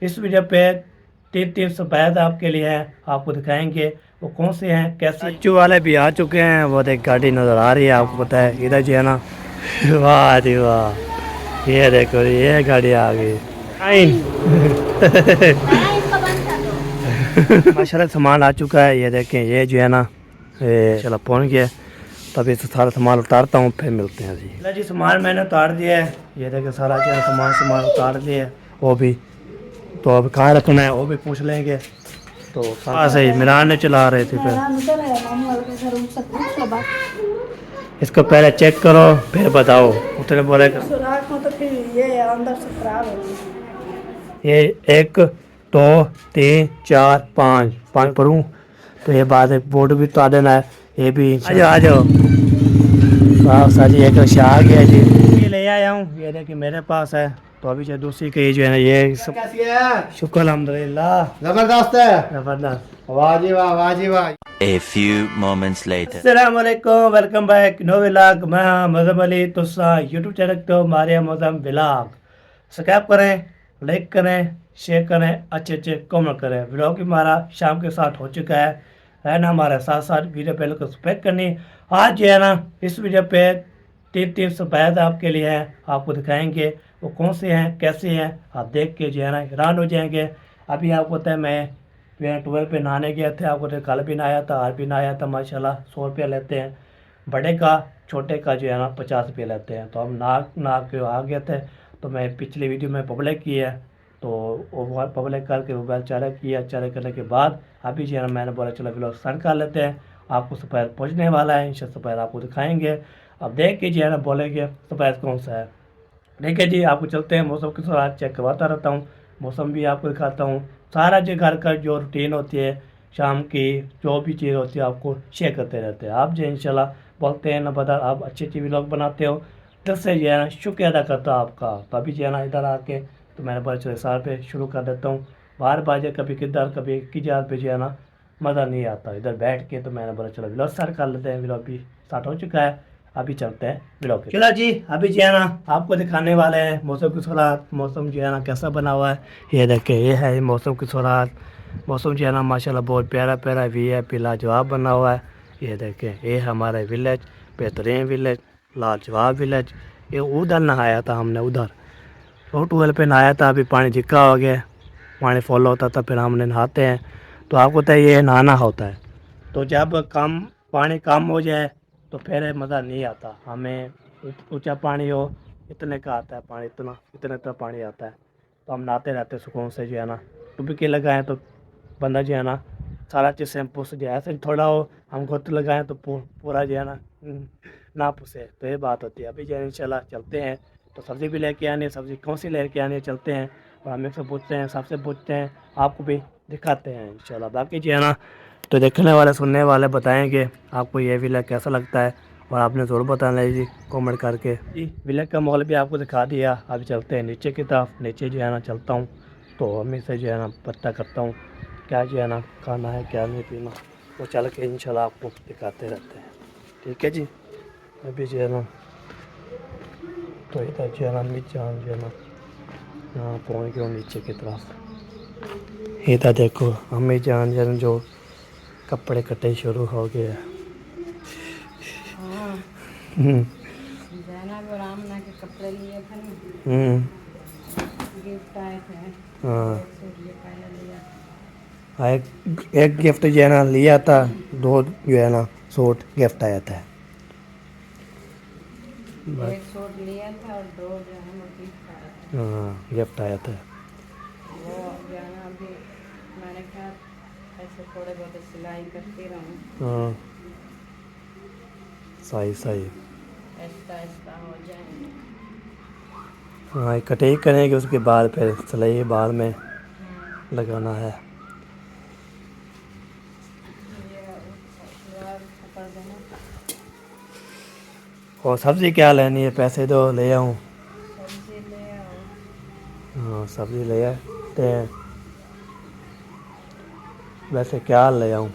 इस वीडियो पे तीन तीन सफेद आपके लिए है, आपको दिखाएंगे वो कौन से हैं कैसे। बच्चों वाले भी आ चुके हैं, वो एक गाड़ी नज़र आ रही है आपको पता है इधर जो है ना। वाह जी वाह, ये देखो ये गाड़ी आ गई माशाल्लाह सामान आ चुका है, ये देखें ये जो है ना ये चला पहुँच गया। तभी से सारा सामान उतारता हूँ फिर मिलते हैं जी सामान मैंने उतार दिया है, ये देखें सारा जो है सामान उतार दिया है। वो भी तो अब कहाँ रखना है वो भी पूछ लेंगे। तो हाँ सही मिलान ने चला रहे थे फिर इसको पहले चेक करो फिर बताओ। उतने बोले ये 1 2 3 4 5 5 पढ़ूँ तो ये बात है। बोर्ड भी तो आ देना है ये भी। आ जाओ वाह साजी एक रिक्शा आ गया जी, ये ले आया हूँ। ये देखिए मेरे पास है तो अभी जो दूसरी की जो है ना ये सब कैसी है। शुक्र अल्हम्दुलिल्लाह जबरदस्त है जबरदस्त। वाह जी वाह वाह जी वाह। A few moments later. अस्सलामुअलैकुम, वेलकम बैक नो व्लॉग। मैं मज़म अली तुसा यूट्यूब चैनल तो मारिया मज़म व्लॉग सब्सक्राइब करें, लाइक करें, शेयर करें, अच्छे अच्छे कमेंट करें। व्लॉग हमारा शाम के साथ हो चुका है, रहना हमारे साथ साथ वीडियो पहले को सब्सक्राइब करनी। आज जो है ना इस वीडियो पे तीन तीन सफेद आपके लिए हैं, आपको दिखाएंगे वो कौन से हैं कैसे हैं। आप देख के जो है ना हैरान हो जाएंगे। अभी आपको पता है मैं ट्वेल्व पे नहाने गए थे, आपको तो कल भी नहाया था आज भी नहाया था। माशाल्लाह 100 रुपया लेते हैं बड़े का, छोटे का जो है ना 50 रुपया लेते हैं। तो हम नहा के आ गए थे। तो मैं पिछली वीडियो में पब्लिक की है तो वो पब्लिक करके मोबाइल चालू किया, चालू करने के बाद अभी जो है ना मैंने बोला चलो व्लॉग स्टार्ट कर लेते हैं। आपको सफ़ेद पहुँचने वाला है, इंशाल्लाह सफ़ेद आपको दिखाएंगे। अब देख के जो है ना बोलेंगे सफ़ेद कौन सा है। ठीक है जी, आपको चलते हैं। मौसम के साथ चेक करवाता रहता हूँ, मौसम भी आपको दिखाता हूँ। सारा जो घर का जो रूटीन होती है शाम की जो भी चीज़ होती है आपको शेयर करते रहते हैं। आप जो इंशाल्लाह बोलते हैं ना बता आप अच्छी अच्छी व्लॉग बनाते हो, दिल से जो है ना शुक्रिया अदा करता हूँ आपका। तो अभी जो है ना इधर आके तो मैंने बोला चलो साल पे शुरू कर देता हूँ। बार बार कभी किधर कभी किधर पे जो है ना मज़ा नहीं आता इधर बैठ के। तो मैंने बोला चलो व्लॉग स्टार्ट कर लेते हैं। व्लॉग भी स्टार्ट हो चुका है, अभी चलते हैं ब्लॉग के। चलो जी अभी जो है ना आपको दिखाने वाले हैं मौसम की सूरत। मौसम जो है ना कैसा बना हुआ है ये देखिए, ये है मौसम की सूरत। मौसम जो है ना माशाल्लाह बहुत प्यारा प्यारा VIP लाजवाब बना हुआ है। ये देखें ये हमारा विलेज, बेहतरीन विलेज, लाजवाब विलेज। ये उधर नहाया था हमने, उधर तो ट्यूबवेल पे नहाया था। अभी पानी झिक्का हो गया, पानी फॉलो होता था फिर हमने नहाते हैं। तो आपको तो ये नहाना होता है। तो जब कम पानी कम हो जाए तो फिर मज़ा नहीं आता हमें। ऊंचा पानी हो इतने का आता है पानी, इतने का पानी आता है। तो हम नहाते रहते सुकून से जो है ना। डुबकी लगाएं तो बंदा जो है ना सारा चीज़ शैम्पू से जो है ऐसे थोड़ा हो हम गुत लगाएं तो पूरा जो है ना ना पुसे। तो ये बात होती है। अभी जो है इंशाल्लाह चलते हैं। तो सब्ज़ी भी लेके आनी है, सब्ज़ी कौन सी लेके आनी है चलते हैं और हम एक से पूछते हैं सबसे पूछते हैं, आपको भी दिखाते हैं इंशाल्लाह। बाकी जो है ना तो देखने वाले सुनने वाले बताएंगे आपको ये विलेज कैसा लगता है और आपने ज़रूर बताना है जी कमेंट करके। जी विलेज का माहौल भी आपको दिखा दिया। अभी चलते हैं नीचे की तरफ। नीचे जो है ना चलता हूँ तो अम्मी से जो है ना पता करता हूँ क्या जो है ना खाना है क्या नहीं पीना, वो चल के इंशाल्लाह आपको दिखाते रहते हैं। ठीक है जी। अभी जो है ना तो इधर जो है ना नीचे जो है ना यहाँ पहुँच गया नीचे की तरफ। इधर देखो अम्मी जान जो है ना जो कपड़े कटे शुरू हो गए हैं। जैनब और आमना के कपड़े लिए थे ना, गिफ्ट आए थे। हाँ एक सूट ये पहले लिया, एक गिफ्ट जो है ना लिया था, दो जो है ना सूट गिफ्ट आया था। एक सूट लिया था और दो जो है वो गिफ्ट आए थे। हाँ गिफ्ट आया था। वो जो है ना अभी मैंने कहा ऐसे थोड़े बहुत सिलाई करती रहूँ, हाँ सही सही। ऐसा ऐसा हो जाएंगे। हाँ कटे करेंगे उसके बाद फिर सिलाई बाद में लगाना है। ये सलवार कर देना। और सब्ज़ी क्या लेनी है पैसे दो ले आऊँ। सब्जी ले आओ। हाँ सब्ज़ी ले आते हैं। वैसे क्या ले आऊँ,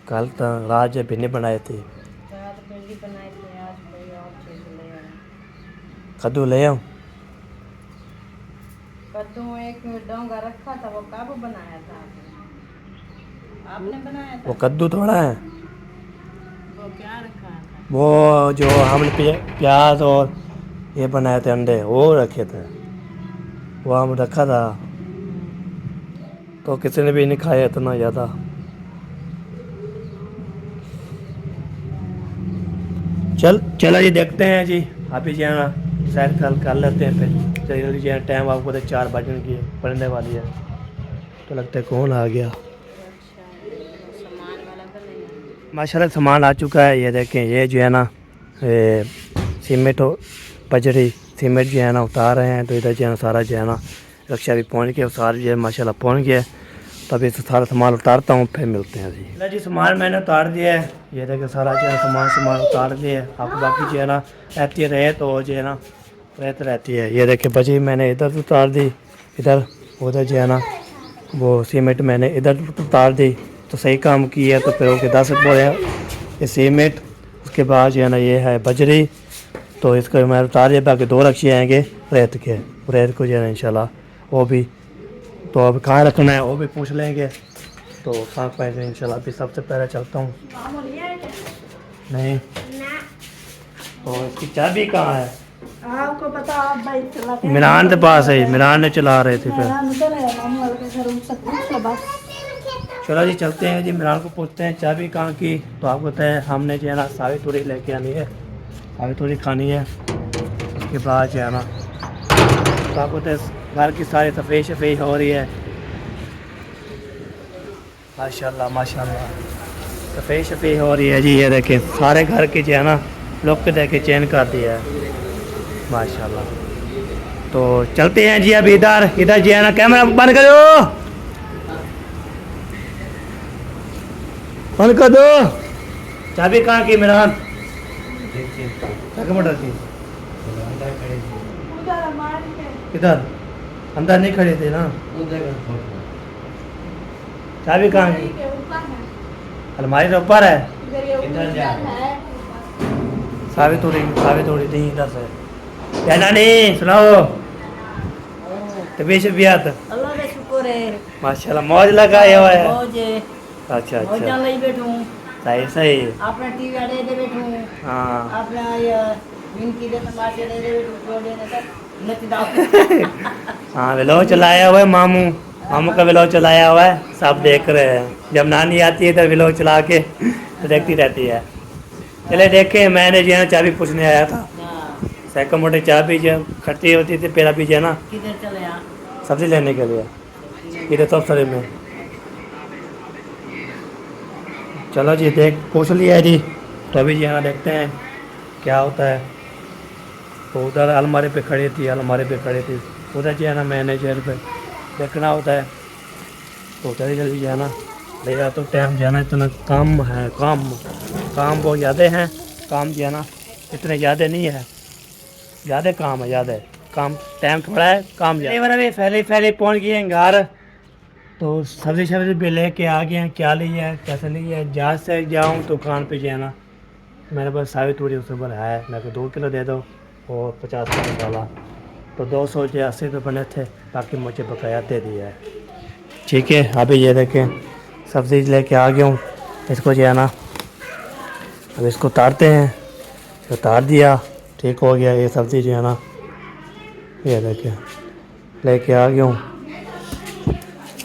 कल तो रात जब भिंडी बनाई थी। रात भिंडी बनाई थी, आज कोई और चीज़ ले आओ। कद्दू ले आऊँ। कद्दू एक डोंगा रखा था, वो कब बनाया था आपने बनाया था? वो कद्दू थोड़ा है, वो क्या रखा था? वो जो हमने प्याज और ये बनाए थे अंडे वो रखे थे, वो हम रखा था, तो किसी ने भी नहीं खाया इतना ज़्यादा। चलो जी देखते हैं जी, आप ही जो है ना सैर कर लेते हैं, फिर जल्दी जो है टाइम आपको तो 4 बजने की पड़ने वाली है, तो लगता है कौन आ गया। अच्छा, सामान वाला तो नहीं है। माशाल्लाह सामान आ चुका है, ये देखें, ये जो है ना ये सीमेंट और बजरी सीमेंट जो है ना उतार रहे हैं, तो इधर जो है ना सारा जो है ना रक्षा भी पहुँच गया, सारी जो है माशाल्लाह पहुँच गया। तभी से सारा सामान उतारता हूँ, फिर मिलते हैं जी। जी सामान मैंने उतार दिया है, ये देखिए सारा जो है सामान उतार दिया है। आपको बाकी जो है ना रहती है रेत, और जो है ना रेत रहती है। ये देखिए बची मैंने इधर उतार दी, इधर उधर जो है ना वो सीमेंट मैंने इधर उतार दी, तो सही काम किया। तो फिर ओके 10 बोले ये सीमेंट, उसके बाद जो है ना ये है बजरी, तो इसको मैं उतार दिया। बाकी 2 रक्षे आएंगे रेत के, रेत को जो है ना इंशाल्लाह वो भी, तो अब कहाँ रखना है वो भी पूछ लेंगे, तो कहाँ पैसे इंशाल्लाह। अभी सबसे पहले चलता हूँ, नहीं तो इसकी चाबी कहाँ है? आपको पता, आप भाई चलाते हैं। मिरान के पास है, मिरान ने चला रहे थे फिर। मेरा उधर है, मामू वाले के घर, उनसे पूछ लो बस। चलो जी चलते हैं जी, मिरान को पूछते हैं चाबी कहाँ की। तो आपको पता है हमने जो है ना सावी तूरी लेके आनी है, सावी तूरी खानी है, उसके बाद जो है ना तो आपको पता है घर की सारी सफाई हो रही है, माशाल्लाह माशाल्लाह सफाई हो रही है जी। ये देखें सारे घर की जो है ना लुक देखे चेंज कर दिया है माशाल्लाह। तो चलते हैं जी, अब इधर जो है ना, कैमरा बंद करो, बंद कर दो। चाबी कहाँ की मिरान? मटर की इधर अंदर नहीं खड़े थे ना, चाबी कहाँ की? अलमारी के ऊपर है, सावी तोड़ी थी इधर से। क्या नानी सुनाओ, तबीयत शबीयत? अल्लाह का शुक्र है, माशाल्लाह मौज लगाया हुआ है। मौज है, अच्छा मौजां अच्छा, लई बैठूं, सही आपने टीवी अड़े दे बैठूं, हाँ आपने ये इनकी दे तमाशे दे बैठूं, जोड़े ने तक नचदा। हाँ व्लॉग चलाया हुआ है मामू का व्लॉग चलाया हुआ है, सब देख रहे हैं। जब नानी आती है तो व्लॉग चला के तो देखती रहती है। चले देखे, मैंने जो है चाबी पूछने आया था, हां, सैकड़ मोटे चाबी जो खट्टी होती थी पेरा भी जो है ना किधर चले आ? सब्जी लेने के लिए, इधर तो सरे में। चलो जी देख पूछ लिया है जी, तो अभी जो है ना देखते हैं क्या होता है। तो उधर अलमारी पे खड़ी थी, उधर जो है ना मैनेजर पे देखना होता है, तो जल्दी जो है ना ले जाओ। तो टाइम जो है ना इतना काम है, काम बहुत ज़्यादा हैं, काम जो है ना इतने ज़्यादा नहीं है, ज़्यादा काम है, ज़्यादा काम, टाइम थोड़ा है, काम ज़्यादा। अभी फैले पहुँच गए हैं घर, तो सब्जी भी लेके आ गए हैं। क्या लिया है कैसे लिया है, जहाँ से जाऊँ दुकान पे जो है ना मेरे पास सावी तूड़ी उससे बोला है, मेरे को 2 किलो दे दो और 50 का मसाला, तो 280 रुपये बने थे, बाकी मुझे बकाया दे दिया है। ठीक है, अभी ये देखें सब्ज़ी लेके आ गया हूँ, इसको जो है ना अब इसको उतारते हैं, उतार दिया, ठीक हो गया। ये सब्ज़ी जो है ना ये देखें लेके आ गया हूँ।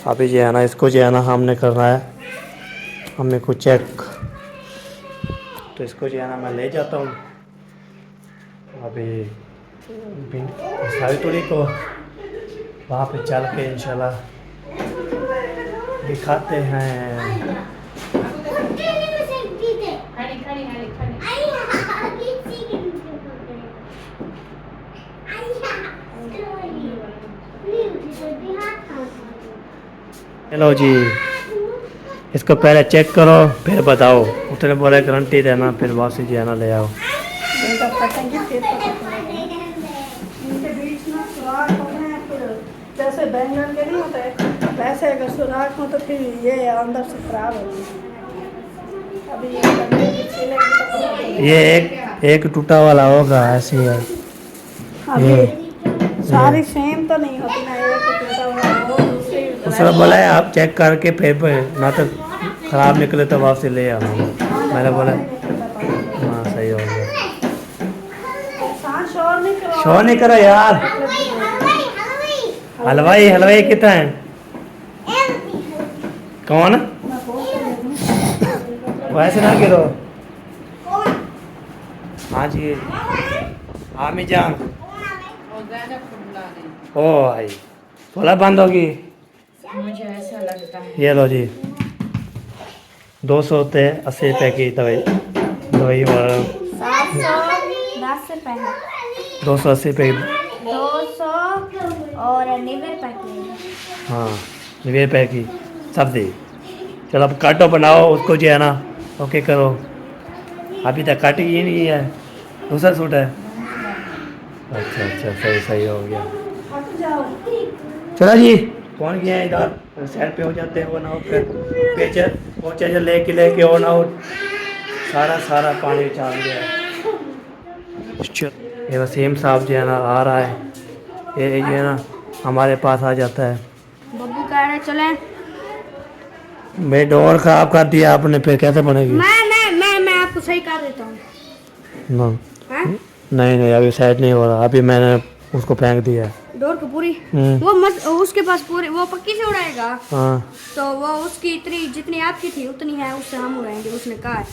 अभी जो है ना इसको जो है ना हमने करना है, हमने को चेक, तो इसको जो है ना मैं ले जाता हूँ अभी सारी तोड़ी को, वहाँ पे चल के इंशाल्लाह दिखाते हैं। चलो जी इसको पहले चेक करो फिर बताओ, उतने बोले गारंटी देना, फिर वापसी जो है ना ले आओ। इनका कटेंगे फिर पता चलेगा। इनके बीच में सुराख होते हैं, फिर जैसे बैंगन के नहीं होते वैसे अगर सुराख हो तो फिर ये अंदर से खराब होगी। अभी ये गन्ने की छीलेंगे तो पता चलेगा। ये एक टूटा वाला होगा, ऐसे ही है अभी सारी सेम तो नहीं होती ना, एक टूटा हुआ हो दूसरी उसने बोला है आप चेक करके फिर ना तो ख़राब निकले तो वापस ले आना। मैंने बोला हाँ सही हो गया। सांस शोर नहीं करो। शो नहीं करो यार। हलवाई हलवाई कितना है? कौन? वैसे ना गिरो। हाँ जी आमी जान। वो गाना खुला नहीं, ओ भाई बोला बंद होगी। मुझे ऐसा लगता है। ये लो जी 200 होते हैं 80 रुपये की दवाई और 710 रुपए 280 रुपये की 200 और 90 रुपए की। हाँ 90 रुपये की सब दी। चलो अब काटो बनाओ उसको जो है ना ओके करो। अभी तक काटी ही नहीं है, दूसरा सूट है। अच्छा अच्छा सही सही हो गया। हट जाओ। चला जी कौन गया है इधर साइड पे हो जाते हैं वो ना हो फिर पोचे जो लेके हो ना हो सारा पानी चाल गया। ये वसीम साहब जो है ना आ रहा है, ये जो है ना हमारे पास आ जाता है। बब्बू कह रहे चले। भाई डोर खराब कर दिया आपने, फिर कैसे बनेगी? मैं आपको सही कर देता हूँ। ना हैं? नहीं अभी सेट नहीं हो रहा, अभी मैंने उसको फेंक दिया है। डोर को पूरी वो मत उसके पास पूरी वो पक्की से उड़ाएगा। हाँ तो वो उसकी इतनी जितनी आपकी थी उतनी है, उससे हम उड़ाएंगे, उसने कहा है।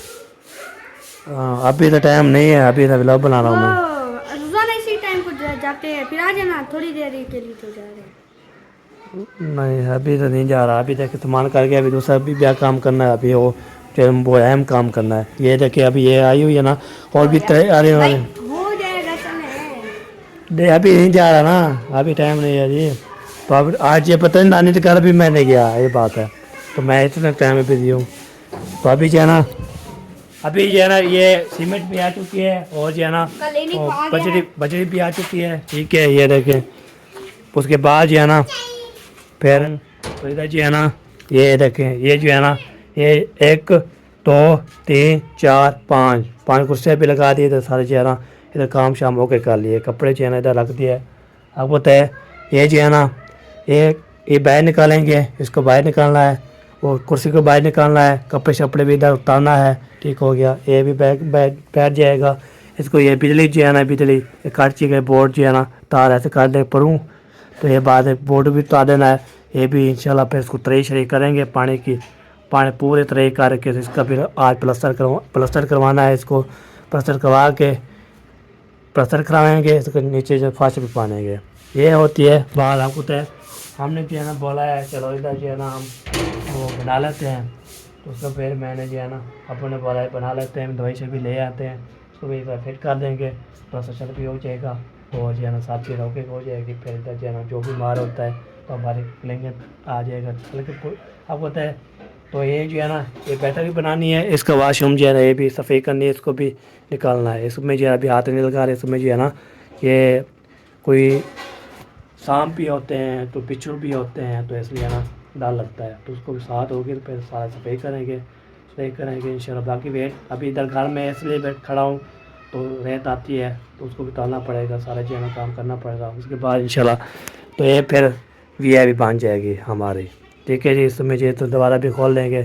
हाँ, अभी तो टाइम नहीं है, अभी तो व्लॉग बना रहा हूँ मैं। रोजाना इसी टाइम को जाते हैं, फिर आ जाना थोड़ी देर के लिए तो जा रहे हैं। नहीं अभी तो नहीं जा रहा, अभी तक सामान करके अभी दूसरा भी क्या काम करना है। अभी वो अहम काम करना है। ये देखिए अभी ये आई हुई है ना, और भी अरे भाई हो जाएगा चले। दे अभी नहीं जा रहा ना, अभी टाइम नहीं है जी। तो अब आज ये पता नहीं नानी के घर भी मैं नहीं गया, ये बात है। तो मैं इतने टाइम पे बिजी हूँ। तो अभी जो है ना अभी जो है ना ये सीमेंट भी आ चुकी है और जो है ना कल इन्हीं को आ और गया बजरी भी आ चुकी है। ठीक है ये देखें। उसके बाद जो है ना फिर तो इधर जो है ना ये देखें, ये जो है ना ये 1 2 3 4 5 कुर्सियाँ भी लगा दी। तो सारे जो है ना इधर काम शाम होके कर लिए, कपड़े जो है ना इधर रख दिए। अब होता है ये जो है ना ये बाहर निकालेंगे, इसको बाहर निकालना है, वो कुर्सी को बाहर निकालना है, कपड़े शपड़े भी इधर उतारना है। ठीक हो गया, ये भी बैठ जाएगा। इसको ये बिजली जो है ना बिजली काट गए बोर्ड जो है ना तार ऐसे काट दे पड़ूँ तो ये बाद बोर्ड भी उतार देना है। ये भी इंशाल्लाह फिर इसको तरी शरी करेंगे, पानी पूरे तरह करके इसका फिर आज प्लास्टर करवाना है। इसको प्लास्टर करवा के प्लास्टर करवाएंगे, इसके नीचे जो फर्श भी पानेंगे। ये होती है बाल आपको तय। हमने जो है ना बोला है चलो इधर जो है ना हम वो बना लेते हैं। तो उसको फिर मैंने जो है ना अपने बोला है बना लेते हैं, दवाई से भी ले आते हैं, उसको भी फिट कर देंगे, प्लास्टर भी हो जाएगा और जो है ना सब चीज़ ओके हो जाएगी। फिर इधर जो है ना जो भी मार होता है तो हमारे क्लिंग आ जाएगा। लेकिन अब होता है तो ये जो है ना ये बैटरी बनानी है, इसका वाशरूम जो है ना ये भी सफ़ाई करनी है, इसको भी निकालना है। इसमें जो है अभी हाथ नहीं लगा रहे, इसमें जो है ना ये कोई सांप भी होते हैं तो बिच्छू भी होते हैं, तो इसलिए ना डर लगता है। तो उसको भी साथ होगी तो फिर सारा सफाई करेंगे इंशाल्लाह। बाकी वेट अभी इधर घर में इसलिए बैठ खड़ा हूँ तो रेत आती है तो उसको भी डालना पड़ेगा, सारा जो है ना काम करना पड़ेगा। उसके बाद इंशाल्लाह तो ये फिर वी बन जाएगी हमारी। ठीक है जी, इसमें जो तो दोबारा भी खोल लेंगे,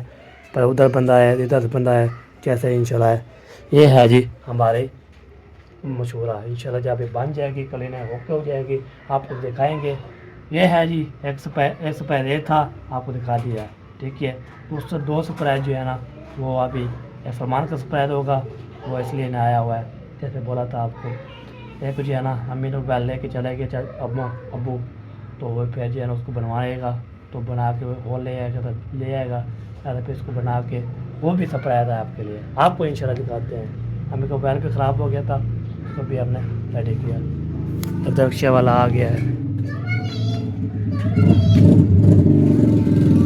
पर उधर बंदा है इधर बंदा है कैसे इंशाल्लाह है। ये है जी हमारे मशहूरा। इंशाल्लाह जब ये बन जाएगी कल इन्हें ओके हो जाएगी आपको दिखाएंगे। ये है जी एक स्पेयर ये था आपको दिखा दिया। ठीक है, उससे 2 स्प्राइड जो है ना वो अभी फरमान का स्प्राइड होगा, वो इसलिए नहीं आया हुआ है जैसे बोला था आपको। एक जो है ना अम्मी लोग बैल लेके चले गए अब्बू, तो वो फिर जो है ना उसको बनवाएगा, तो बना के वो ले आएगा फिर इसको बना के वो भी स्प्राइड है आपके लिए, आपको इंशाल्लाह दिखाते हैं। अम्मी को बैल भी ख़राब हो गया था, उसको भी हमने रेडी किया। तो रिक्शा वाला आ गया है।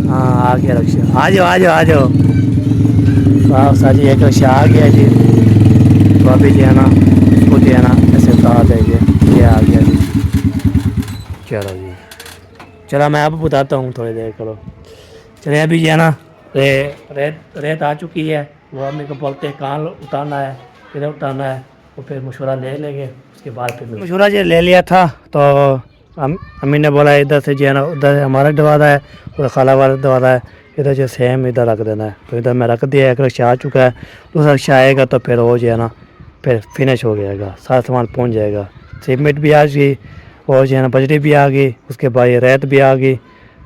हाँ आ गया रिक्शा, आ जाओ वाह साजी एक रिक्शा आ गया जी। तो अभी जो है ना उसको जो है ना ऐसे उतार देंगे। ये आ गया जी, चलो जी चलो मैं आपको बताता हूँ थोड़ी देर करो। चलिए अभी जो है ना रेत आ चुकी है, वो अम्मी को बोलते हैं कहाँ उतारना है किधर उतारना है, तो फिर मशवरा ले लेंगे। उसके बाद फिर मशवरा जो ले लिया था तो अम्मी ने बोला इधर से जो है ना उधर हमारा दरवाज़ा है, उधर खाला वाला दरवाज़ा है, इधर जो सेम इधर रख देना है। तो इधर मैं रख दिया, एक रिक्शा आ चुका है, दूसरा रिक्शा आएगा तो फिर वो जो है ना फिर फिनिश हो जाएगा, सारा सामान पहुंच जाएगा। सीमेंट भी आ गई और जो है ना बजरी भी आ गई, उसके बाद ये रेत भी आ गई,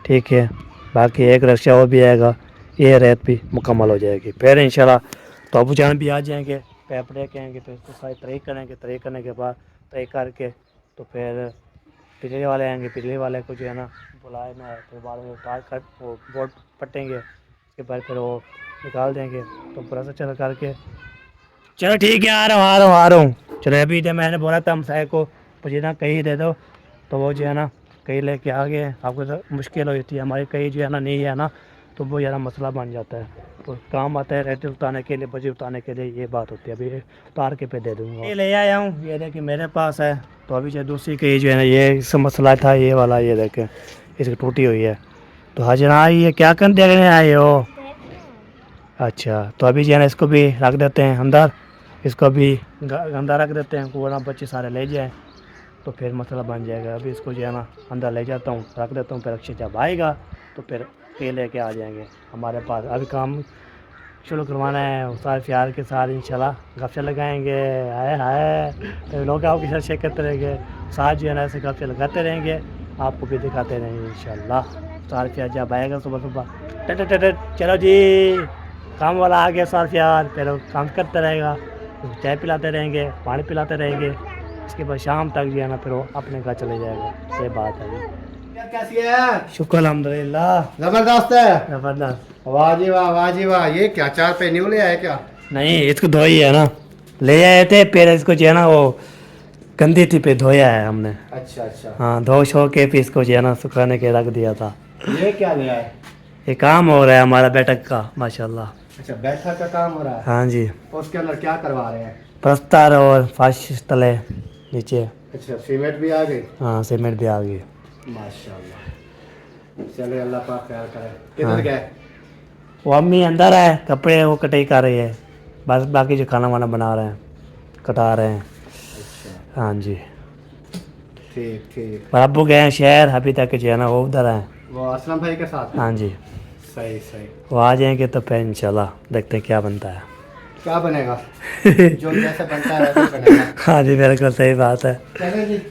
ठीक है। बाकी एक रिक्शा और भी आएगा, ये रेत भी मुकम्मल हो जाएगी। फिर इंशाल्लाह तो अबू जान भी आ जाएंगे, पैपड़े कहेंगे, फिर उसको सारी तरी करेंगे, तरी करने के बाद तरी करके तो फिर बिजली वाले आएंगे, बिजली वाले को जो है ना बुलाए ना, फिर बाद में उतार कर वो बोर्ड पटेंगे, उसके बाद फिर वो निकाल देंगे। तो पूरा चल करके चलो ठीक है, आ रहा हूँ। चलो अभी जब मैंने बोला था हमसाए को मुझे ना कहीं दे दो, तो वो जो है ना कहीं लेके आ गए। आपको तो मुश्किल होती है, हमारी कहीं जो है ना नहीं है ना, तो वो ज़्यादा मसला बन जाता है। तो काम आता है रेत उतारने के लिए, बजरी उतारने के लिए, ये बात होती है। अभी उतार के पे दे दूँगा। ये ले आया हूँ, ये देखिए मेरे पास है। तो अभी जो दूसरी कहीं जो है ना ये इसका मसला था, ये वाला, ये देखें इसकी टूटी हुई है। तो हाजिरा ये क्या कर देखने आए हो? अच्छा, तो अभी जो है ना इसको भी रख देते हैं अंदर, इसको भी अंदर रख देते हैं, वरना बच्चे सारे ले जाएँ तो फिर मसला बन जाएगा। अभी इसको जो है ना अंदर ले जाता हूँ, रख देता हूँ, फिर अक्षय जब आएगा तो फिर ये लेके आ जाएंगे हमारे पास। अभी काम शुरू करवाना है उस्ताद प्यार के साथ, इंशाल्लाह गपशप लगाएंगे। हाय हाय, तो लोग आपके साथ शेयर करते रहेंगे, साथ जो है ना ऐसे गपशप लगाते रहेंगे, आपको भी दिखाते रहेंगे इंशाल्लाह। उस्ताद प्यार जब आएगा सुबह सुबह टट चलो जी काम वाला आ गया उस्ताद प्यार, फिर वो काम करता रहेगा, चाय पिलाते रहेंगे, पानी पिलाते रहेंगे, इसके बाद शाम तक जो है ना फिर वो अपने घर चले जाएगा। ये बात है जी। कैसी है? शुक्र अल्हम्दुलिल्लाह, जबरदस्त है। जबरदस्त। वाह जी वाह, वाह जी वाह। ये क्या चार पे न्यू ले आए क्या? नहीं इसको धोई है ना, ले आए थे, फिर इसको जो है ना वो गंदी थी, पे धोया है हमने। अच्छा अच्छा। हाँ, धो शो के फिर इसको जो है ना सुखाने के रख दिया था। ये क्या ले आए? ये काम हो रहा है हमारा बैठक का माशाल्लाह। अच्छा, बैठक का काम हो रहा है। हाँ जी, और उसके अंदर क्या करवा रहे हैं? प्रस्तार और फर्श तले नीचे। अच्छा, सीमेंट भी आ गई। हाँ, सीमेंट भी आ गई। माशाल्लाह, चले अल्लाह पाक ख्याल करे। किधर हाँ। गए? वो अम्मी अंदर है, कपड़े वो कटाई कर रही है, बस बाकी जो खाना वाना बना रहे हैं, कटा रहे हैं। अच्छा, हाँ जी, ठीक ठीक। और अब्बू गए हैं शहर, अभी तक जो है ना वो उधर हैं। वो असलम भाई के साथ? हाँ जी, सही सही। वो आ जाएंगे तो फिर इंशाल्लाह देखते हैं क्या बनता है। क्या बनेगा? जो जैसे बनता है वैसे बनेगा। हाँ जी, बिल्कुल सही बात है। चले जी,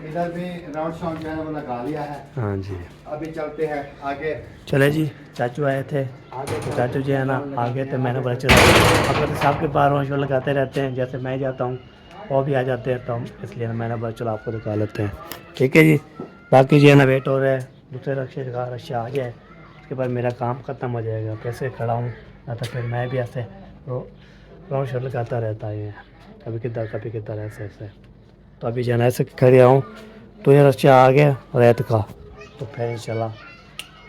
इधर भी राउंड शाउंड जो है वो लगा लिया है। हाँ जी, अभी चलते हैं आगे। चले जी, चाचू आए थे, आगे तो चाचू जी है ना आगे थे, मैंने बोला चलो अब तो साहब के पार शो लगाते रहते हैं, जैसे मैं जाता हूँ वो भी आ जाते हैं, तो हम इसलिए मैंने बोला चलो आपको दिखा लेते हैं। ठीक है जी, बाकी जो है ना वेट हो रहा है, दूसरे रक्षा आ जाए, उसके बाद मेरा काम ख़त्म हो जाएगा। कैसे खड़ा हूँ ना, तो फिर मैं भी ऐसे राउंड शो लगाता रहता है, कभी किधर ऐसे ऐसे। तो अभी जो है ना ऐसे खड़े हूँ, तो ये रक्षा आ गया रेत का, तो फिर इंशाल्लाह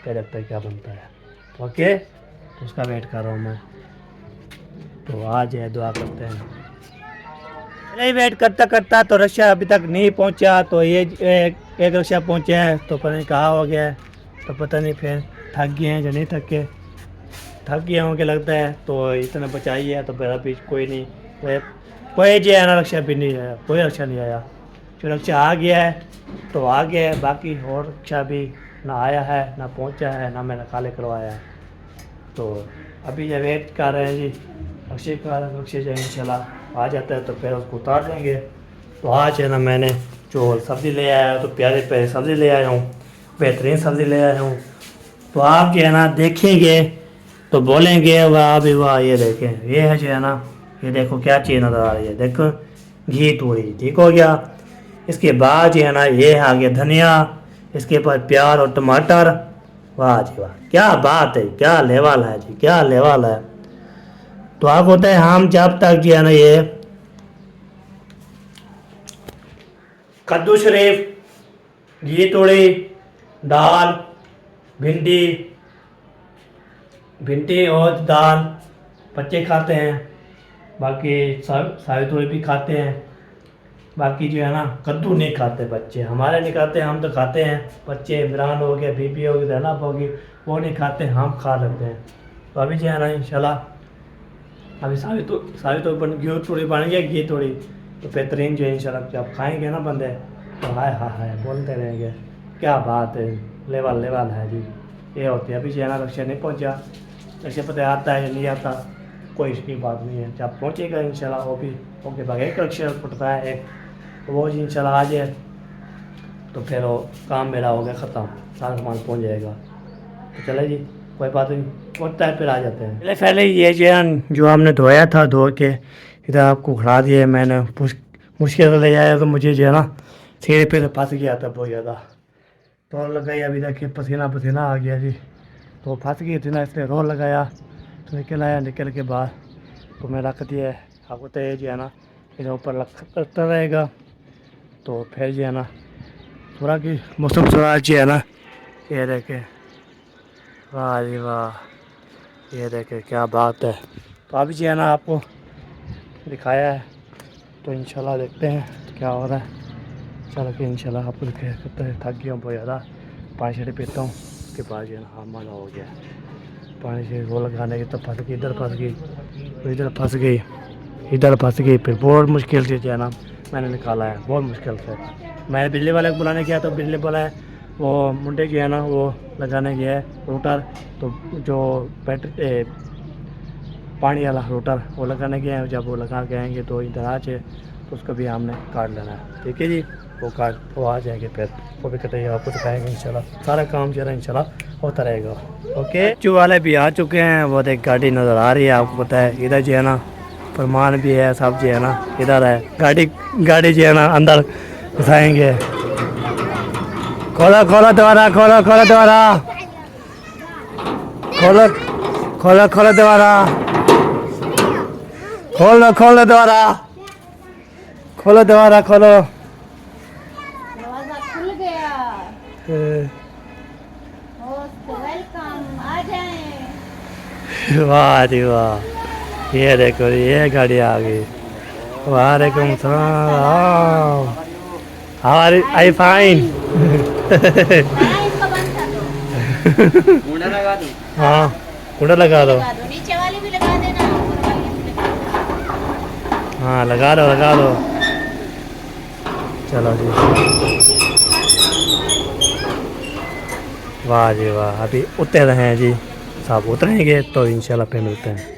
फिर देखते हैं क्या बनता है। ओके, तो उसका वेट कर रहा हूँ मैं, तो आ जाए, दुआ करते हैं। नहीं, वेट करता करता तो रक्षा अभी तक नहीं पहुँचा, तो ये एक रक्षा पहुँचा है, तो पता नहीं कहाँ हो गया है, तो पता नहीं फिर थक गए हैं या नहीं थके, थक गए होंगे लगता है, तो इतना बचाई है। तो फिर अभी कोई नहीं, कोई जो है ना रक्षा भी नहीं आया, कोई रक्षा नहीं आया। जो रक्षा आ गया है तो आ गया है, बाकी और रक्षा भी ना आया है, ना पहुंचा है, ना मैंने खाली करवाया है। तो अभी ये वेट कर रहे हैं जी अक्षय जो इंशाल्लाह आ जाता है तो फिर उसको उतार देंगे। तो आज है ना मैंने जो सब्ज़ी ले आया, तो प्यारे प्यारे सब्ज़ी ले आया हूँ, बेहतरीन सब्ज़ी ले आया हूँ। तो आप जो है ना देखेंगे तो बोलेंगे वाह भी वाह, ये देखें, ये है जो है ना, ये देखो क्या चीज़ नज़र आ रही है, देखो घी तूड़ी, ठीक हो गया। इसके बाद जो है ना ये आ गया धनिया, इसके बाद प्याज और टमाटर। वाह जी वाह, क्या बात है, क्या लेवल है जी, क्या लेवल है। तो आप होता है हम जब तक जो है ना ये कद्दू शरीफ, घी तोड़ी, दाल, भिंडी और दाल बच्चे खाते हैं, बाकी सावी तोड़ी भी खाते हैं, बाकी जो है ना कद्दू नहीं खाते बच्चे, हमारे नहीं खाते, हम तो खाते हैं। बच्चे इमरान हो गए, बीबी होगी, जैनब होगी, वो नहीं खाते, हम खा लेते हैं। तो अभी जो है ना इंशाल्लाह अभी सावी तो घी तोड़ी बन गया, घी तोड़ी तो बेहतरीन जो है इंशाल्लाह जब खाएंगे ना बंदे तो हाय बोलते रहेंगे। क्या बात है, लेवल है जी। ये होती है। अभी जो है ना लक्ष्य नहीं पहुंचा, लक्ष्य पता आता है या नहीं आता कोई इसकी बात नहीं है। जब पहुंचेगा इंशाल्लाह वो भी ओके। बाकी एक लक्ष्य फुटता है एक, वो जी इंशाल्लाह आ जाए तो फिर वो काम मेरा हो गया ख़त्म, सारा सामान पहुंच जाएगा। तो चले जी, कोई बात नहीं, पहुंचता है फिर आ जाते हैं। पहले ये जो हमने धोया था, धो के इधर आपको खड़ा दिया मैंने, मुश्किल से ले आया तो मुझे जो है ना सीढ़ी पे फंस गया था बहुत ज़्यादा। तो लगाई, अभी देखिए पसीना आ गया जी। तो फंस गई थी ना, इसलिए रोल लगाया तो निकल आया। निकल के बाद तो मैं रख दिया। आपको तो ये जो है ना इधर ऊपर लगता रहेगा। तो फिर जो है ना थोड़ा कि मौसम थोड़ा जो है ना, ये देखे, वाह जी वाह, ये देखे क्या बात है। तो अभी जो है ना आपको दिखाया है, तो इंशाल्लाह देखते हैं क्या हो रहा है। चलो कि इंशाल्लाह आपको दिखाया करते हैं। थक गया हूँ बहुत ज़्यादा, पानी शानी पीता हूँ। उसके बाद जो है ना हाँ मना हो गया पानी से वो लगाने की। तो फंस गई, इधर फंस गई, तो इधर फंस गई, इधर फंस गई। फिर बहुत मुश्किल से जो है ना मैंने निकाला है, बहुत मुश्किल से। मैंने बिजली वाले को बुलाने गया तो बिजली वाला है वो मुंडे जो है ना वो लगाने गया है रोटर, तो जो बैटरी पानी वाला रोटर वो लगाने गए हैं। जब वो लगा के आएंगे तो इधर आ जाए तो उसको भी हमने काट लेना है। ठीक है जी, वो आ जाएंगे फिर वो भी कटेगा, आपको दिखाएंगे इंशाल्लाह। सारा काम जो है इंशाल्लाह होता रहेगा। ओके, चू वाले भी आ चुके हैं। वो एक गाड़ी नज़र आ रही है, आपको पता है। इधर जो है ना फरमान भी है, सब जो है ना इधर है। गाड़ी जो है ना अंदर घुसाएंगे। खोलो दोबारा, खोलो दोबारा, खोलो दोबारा, खोलो दोबारा, खोलो। दरवाजा खुल गया। वेलकम, आ जाएं। वाह जी वाह, ये देखो ये गाड़ी आ गई। वालेकुम सलाम, आई फाइन। इसको बंद कर दो। कूड़ा लगा दूं? हाँ कूड़ा लगा दो। नीचे वाली भी लगा देना, ऊपर वाली भी लगा देना। हाँ लगा दो। चलो जी, वाह जी वाह। अभी उतर रहे हैं जी, साहब उतरेंगे तो इंशाल्लाह पे मिलते हैं।